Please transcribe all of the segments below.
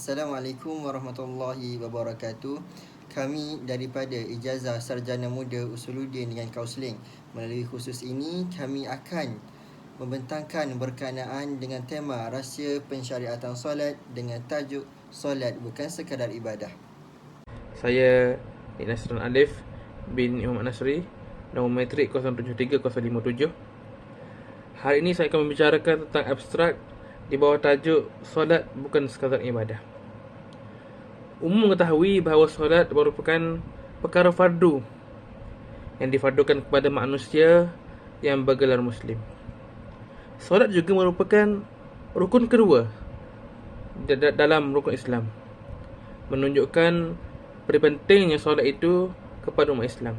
Assalamualaikum warahmatullahi wabarakatuh. Kami daripada Ijazah Sarjana Muda Usuluddin dengan Kausling. Melalui khusus ini, kami akan membentangkan berkenaan dengan tema rahsia pensyariatan solat dengan tajuk solat bukan sekadar ibadah. Saya Nik Nasrul Alif bin Muhammad Nasri, nombor metrik 073057. Hari ini saya akan membicarakan tentang abstrak di bawah tajuk solat bukan sekadar ibadah. Umum mengetahui bahawa solat merupakan perkara fardu yang difardukan kepada manusia yang bergelar Muslim. Solat juga merupakan rukun kedua dalam rukun Islam, menunjukkan pentingnya solat itu kepada umat Islam.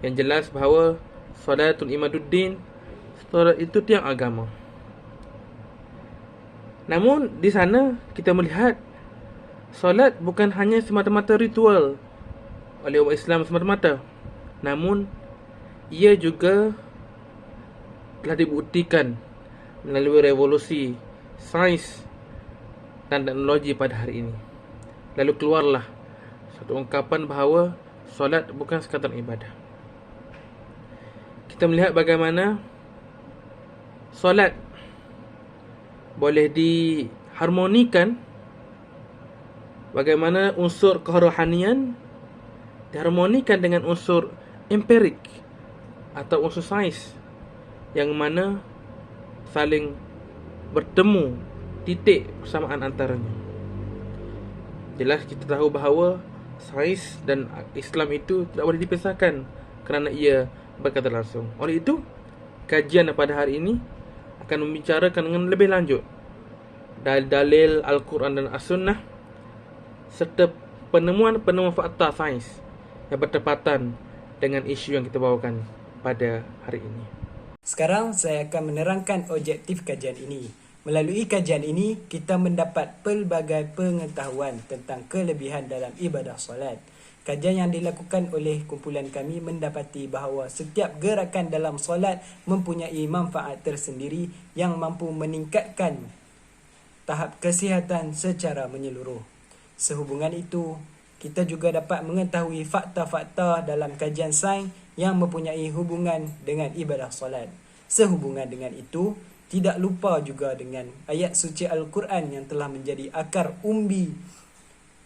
Yang jelas bahawa solatul imaduddin, solat itu tiang agama. Namun di sana kita melihat solat bukan hanya semata-mata ritual oleh umat Islam semata-mata, namun ia juga telah dibuktikan melalui revolusi sains dan teknologi pada hari ini. Lalu keluarlah satu ungkapan bahawa solat bukan sekadar ibadah. Kita melihat bagaimana solat boleh diharmonikan, bagaimana unsur kerohanian diharmonikan dengan unsur empirik atau unsur sains, yang mana saling bertemu titik persamaan antaranya. Jelas kita tahu bahawa sains dan Islam itu tidak boleh dipisahkan kerana ia berkaitan langsung. Oleh itu, kajian pada hari ini akan membicarakan dengan lebih lanjut dalil Al-Quran dan As-Sunnah serta penemuan-penemuan fakta sains yang bertepatan dengan isu yang kita bawakan pada hari ini. Sekarang saya akan menerangkan objektif kajian ini. Melalui kajian ini, kita mendapat pelbagai pengetahuan tentang kelebihan dalam ibadah solat. Kajian yang dilakukan oleh kumpulan kami mendapati bahawa setiap gerakan dalam solat mempunyai manfaat tersendiri yang mampu meningkatkan tahap kesihatan secara menyeluruh. Sehubungan itu, kita juga dapat mengetahui fakta-fakta dalam kajian sains yang mempunyai hubungan dengan ibadah solat. Sehubungan dengan itu, tidak lupa juga dengan ayat suci Al-Quran yang telah menjadi akar umbi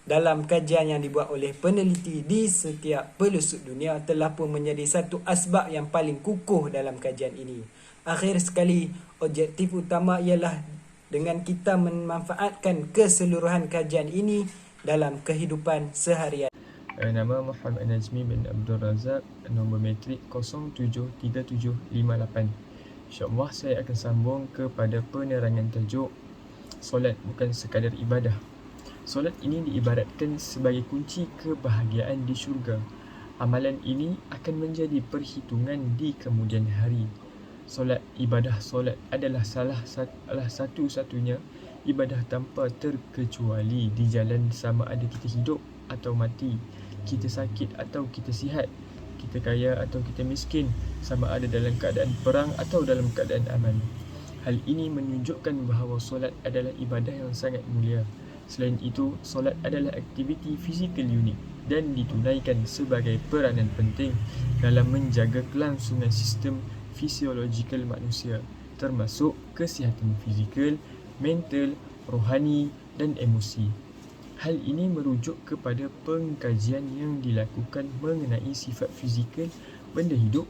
dalam kajian yang dibuat oleh peneliti di setiap pelosok dunia, telah pun menjadi satu asbab yang paling kukuh dalam kajian ini. Akhir sekali, objektif utama ialah dengan kita memanfaatkan keseluruhan kajian ini dalam kehidupan seharian. Nama Muhammad Nazmi bin Abdul Razak, nombor metrik 073758. InsyaAllah saya akan sambung kepada penerangan tajuk solat bukan sekadar ibadah. Solat ini diibaratkan sebagai kunci kebahagiaan di syurga. Amalan ini akan menjadi perhitungan di kemudian hari. Ibadah solat adalah salah satu-satunya ibadah tanpa terkecuali di jalan, sama ada kita hidup atau mati, kita sakit atau kita sihat, kita kaya atau kita miskin, sama ada dalam keadaan perang atau dalam keadaan aman. Hal ini menunjukkan bahawa solat adalah ibadah yang sangat mulia. Selain itu, solat adalah aktiviti fizikal unik dan ditunaikan sebagai peranan penting dalam menjaga kelangsungan sistem fisiologikal manusia, termasuk kesihatan fizikal, mental, rohani dan emosi. Hal ini merujuk kepada pengkajian yang dilakukan mengenai sifat fizikal benda hidup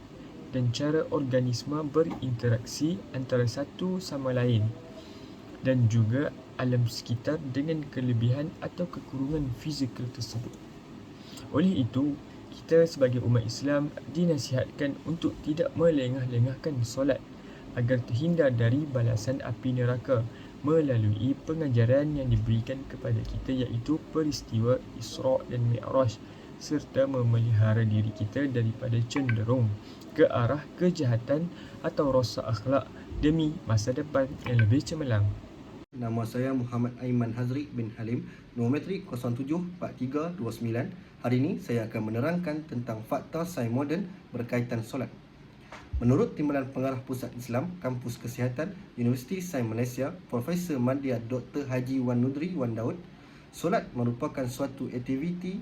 dan cara organisma berinteraksi antara satu sama lain, dan juga alam sekitar dengan kelebihan atau kekurangan fizikal tersebut. Oleh itu, kita sebagai umat Islam dinasihatkan untuk tidak melengah-lengahkan solat agar terhindar dari balasan api neraka melalui pengajaran yang diberikan kepada kita, iaitu peristiwa Isra' dan Mi'raj, serta memelihara diri kita daripada cenderung ke arah kejahatan atau rosak akhlak demi masa depan yang lebih cemerlang. Nama saya Muhammad Aiman Hazri bin Halim, nombor metrik 074329. Hari ini saya akan menerangkan tentang fakta sains moden berkaitan solat. Menurut Timbalan Pengarah Pusat Islam Kampus Kesihatan Universiti Sains Malaysia, Profesor Madya Dr. Haji Wan Nudri Wan Daud, Solat merupakan suatu aktiviti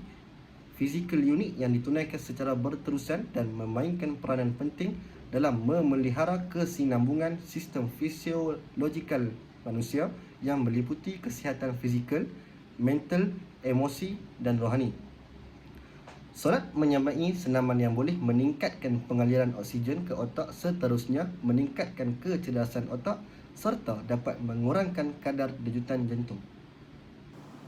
fizikal unik yang ditunaikan secara berterusan dan memainkan peranan penting dalam memelihara kesinambungan sistem fisiologikal manusia yang meliputi kesihatan fizikal, mental, emosi dan rohani. Solat menyamai senaman yang boleh meningkatkan pengaliran oksigen ke otak, seterusnya meningkatkan kecerdasan otak serta dapat mengurangkan kadar denyutan jantung.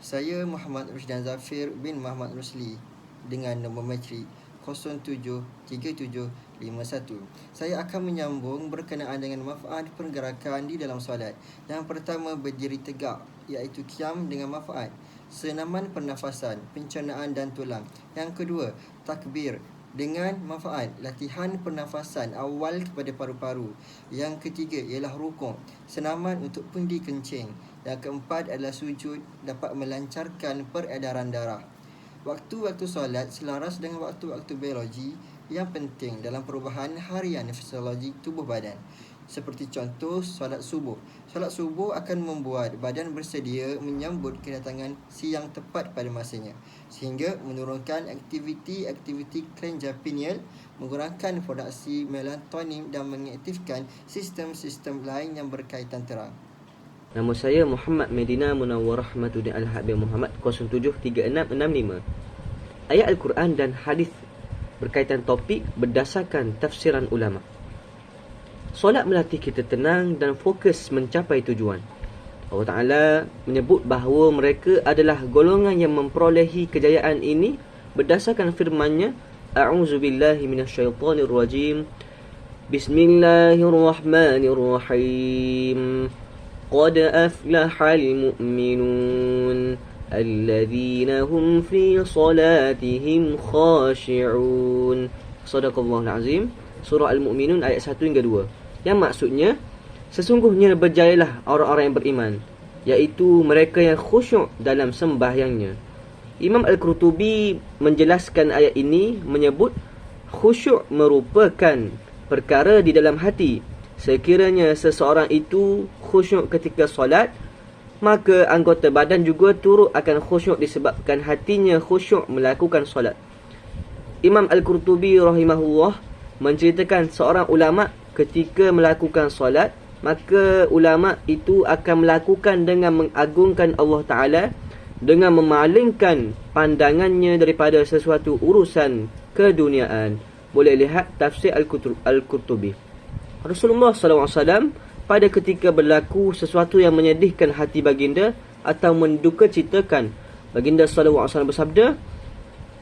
Saya Muhammad Rushdan Zafir bin Muhammad Rusli dengan nombor matrik 073751. Saya akan menyambung berkenaan dengan manfaat pergerakan di dalam solat. Yang pertama, berdiri tegak, iaitu qiyam dengan manfaat senaman pernafasan, pencernaan dan tulang. Yang kedua, takbir dengan manfaat latihan pernafasan awal kepada paru-paru. Yang ketiga ialah rukuk, senaman untuk pendi kencing. Yang keempat adalah sujud, dapat melancarkan peredaran darah. Waktu-waktu solat selaras dengan waktu-waktu biologi yang penting dalam perubahan harian fisiologi tubuh badan. Seperti contoh solat subuh. Solat subuh akan membuat badan bersedia menyambut kedatangan siang tepat pada masanya, sehingga menurunkan aktiviti kelenjar pineal, mengurangkan produksi melatonin dan mengaktifkan sistem-sistem lain yang berkaitan terang. Nama saya Muhammad Medina Munawwarah Rahmatuddin Al-Habib Muhammad 073665. Ayat Al-Quran dan hadis berkaitan topik berdasarkan tafsiran ulama. Solat melatih kita tenang dan fokus mencapai tujuan. Allah Ta'ala menyebut bahawa mereka adalah golongan yang memperolehi kejayaan ini berdasarkan firman-Nya, A'udzubillahi minasyaitonirrajim. Bismillahirrahmanirrahim. Qad aflahal mu'minun alladzina hum fi salatihim khashi'un. Shadaqallahul azim. Surah Al-Mu'minun ayat 1 hingga 2. Yang maksudnya, sesungguhnya berjayalah orang-orang yang beriman, iaitu mereka yang khusyuk dalam sembahyangnya. Imam Al-Qurtubi menjelaskan ayat ini menyebut khusyuk merupakan perkara di dalam hati. Sekiranya seseorang itu khusyuk ketika solat, maka anggota badan juga turut akan khusyuk disebabkan hatinya khusyuk melakukan solat. Imam Al-Qurtubi rahimahullah menceritakan seorang ulama ketika melakukan solat, maka ulama itu akan melakukan dengan mengagungkan Allah Ta'ala, dengan memalingkan pandangannya daripada sesuatu urusan keduniaan. Boleh lihat tafsir Al-Qurtubi. Rasulullah SAW pada ketika berlaku sesuatu yang menyedihkan hati baginda atau mendukacitakan, baginda SAW bersabda,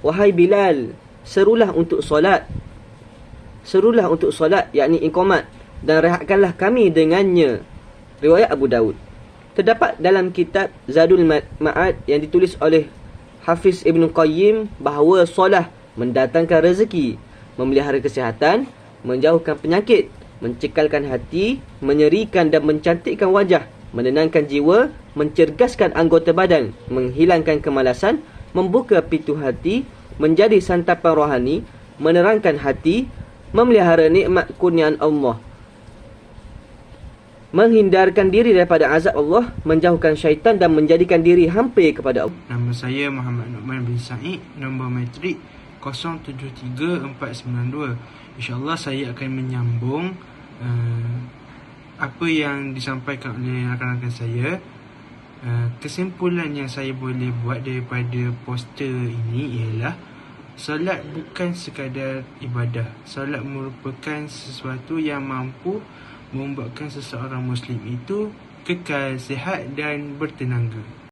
"Wahai Bilal, serulah untuk solat. Serulah untuk solat, yakni iqamat, dan rehatkanlah kami dengannya." Riwayat Abu Daud. Terdapat dalam kitab Zadul Ma'ad yang ditulis oleh Hafiz Ibn Qayyim bahawa solat mendatangkan rezeki, memelihara kesihatan, menjauhkan penyakit, mencekalkan hati, menyerikan dan mencantikkan wajah, menenangkan jiwa, mencergaskan anggota badan, menghilangkan kemalasan, membuka pintu hati, menjadi santapan rohani, menerangkan hati, memelihara nikmat kurniaan Allah, menghindarkan diri daripada azab Allah, menjauhkan syaitan dan menjadikan diri hampir kepada Allah. Nama saya Muhammad Nu'man bin Sa'id, nombor matrik 073492. InsyaAllah saya akan menyambung apa yang disampaikan oleh rakan-rakan saya. Kesimpulan yang saya boleh buat daripada poster ini ialah solat bukan sekadar ibadah. Solat merupakan sesuatu yang mampu membuatkan seseorang Muslim itu kekal sihat dan bertenaga.